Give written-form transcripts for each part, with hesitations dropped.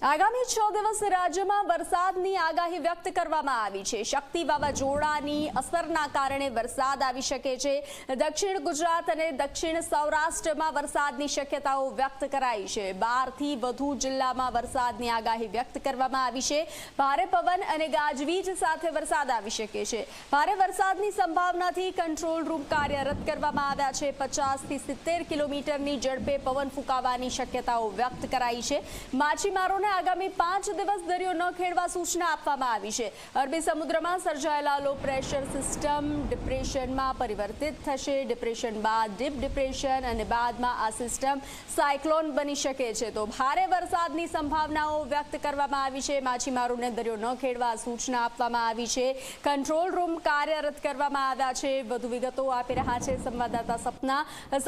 આગામી 6 દિવસ રાજ્યમાં વરસાદની આગાહી વ્યક્ત કરવામાં આવી છે। શક્તિ વાવાઝોડાની અસરના કારણે વરસાદ આવી શકે છે। દક્ષિણ ગુજરાત અને દક્ષિણ સૌરાષ્ટ્રમાં વરસાદની શક્યતાઓ વ્યક્ત કરાઈ છે। 12 થી વધુ જિલ્લામાં વરસાદની આગાહી વ્યક્ત કરવામાં આવી છે। ભારે પવન અને ગાજવીજ સાથે વરસાદ આવી શકે છે। ભારે વરસાદની સંભાવનાથી કંટ્રોલ રૂમ કાર્યરત કરવામાં આવ્યા છે। 50 થી 70 કિલોમીટરની ઝડપે પવન ફૂંકાવાની શક્યતાઓ વ્યક્ત કરાઈ છે। માછીમારોને આગામી 5 દિવસ દરિયો ન ખેડવા સૂચના આપવામાં આવી છે। અરબી સમુદ્રમાં સર્જાયેલા લો પ્રેશર સિસ્ટમ ડિપ્રેશનમાં પરિવર્તિત થશે। ડિપ્રેશન બાદ ડીપ ડિપ્રેશન અને બાદમાં આ સિસ્ટમ સાયક્લોન બની શકે છે। તો ભારે વરસાદની સંભાવનાઓ વ્યક્ત કરવામાં આવી છે। માછીમારોને દરિયો ન ખેડવા સૂચના આપવામાં આવી છે। કંટ્રોલ રૂમ કાર્યરત કરવામાં આવ્યા છે। વધુ વિગતો આપી રહ્યા છે સંવાદદાતા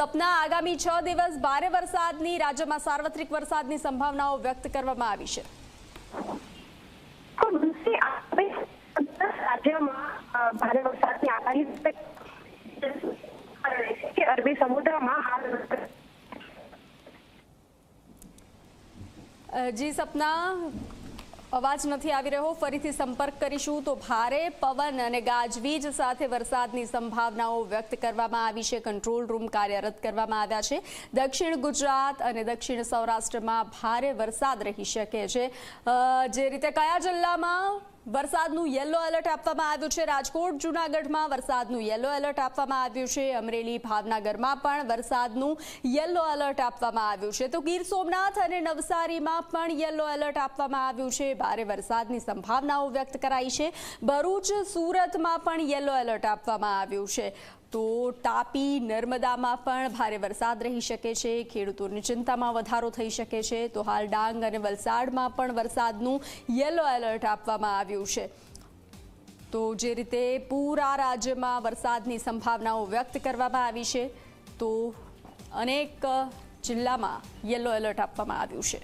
સપના। આગામી 6 દિવસ ભારે વરસાદની રાજ્યમાં સાર્વત્રિક વરસાદની સંભાવનાઓ વ્યક્ત કરવામાં આવી છે। રાજ્યમાં ભારે વરસાદની આગાહી કે અરબી સમુદ્રમાં હાલ જી સપના, અવાજ નથી આવી રહ્યો, ફરીથી સંપર્ક કરીશું। તો ભારે પવન અને ગાજવીજ સાથે વરસાદની સંભાવનાઓ વ્યક્ત કરવામાં આવી છે। કંટ્રોલ રૂમ કાર્યરત કરવામાં આવ્યા છે। દક્ષિણ ગુજરાત અને દક્ષિણ સૌરાષ્ટ્રમાં ભારે વરસાદ રહી શકે છે। જે રીતે કયા જિલ્લામાં વરસાદનું યલો એલર્ટ આપવામાં આવ્યું છે? રાજકોટ જૂનાગઢમાં વરસાદનું યલો એલર્ટ આપવામાં આવ્યું છે। અમરેલી ભાવનગરમાં પણ વરસાદનું યલો એલર્ટ આપવામાં આવ્યું છે। તો ગીર સોમનાથ અને નવસારીમાં પણ યલો એલર્ટ આપવામાં આવ્યું છે। ભારે વરસાદની સંભાવનાઓ વ્યક્ત કરાઈ છે। ભરૂચ સુરતમાં પણ યલો એલર્ટ આપવામાં આવ્યું છે। તો તાપી નર્મદામાં પણ ભારે વરસાદ રહી શકે છે। ખેડૂતોની ચિંતામાં વધારો થઈ શકે છે। તો હાલ ડાંગ અને વલસાડમાં પણ વરસાદનું યલો એલર્ટ આપવામાં આવ્યું છે। તો જે રીતે પૂરા રાજ્યમાં વરસાદની સંભાવનાઓ વ્યક્ત કરવામાં આવી છે, તો અનેક જિલ્લામાં યલો એલર્ટ આપવામાં આવ્યું છે।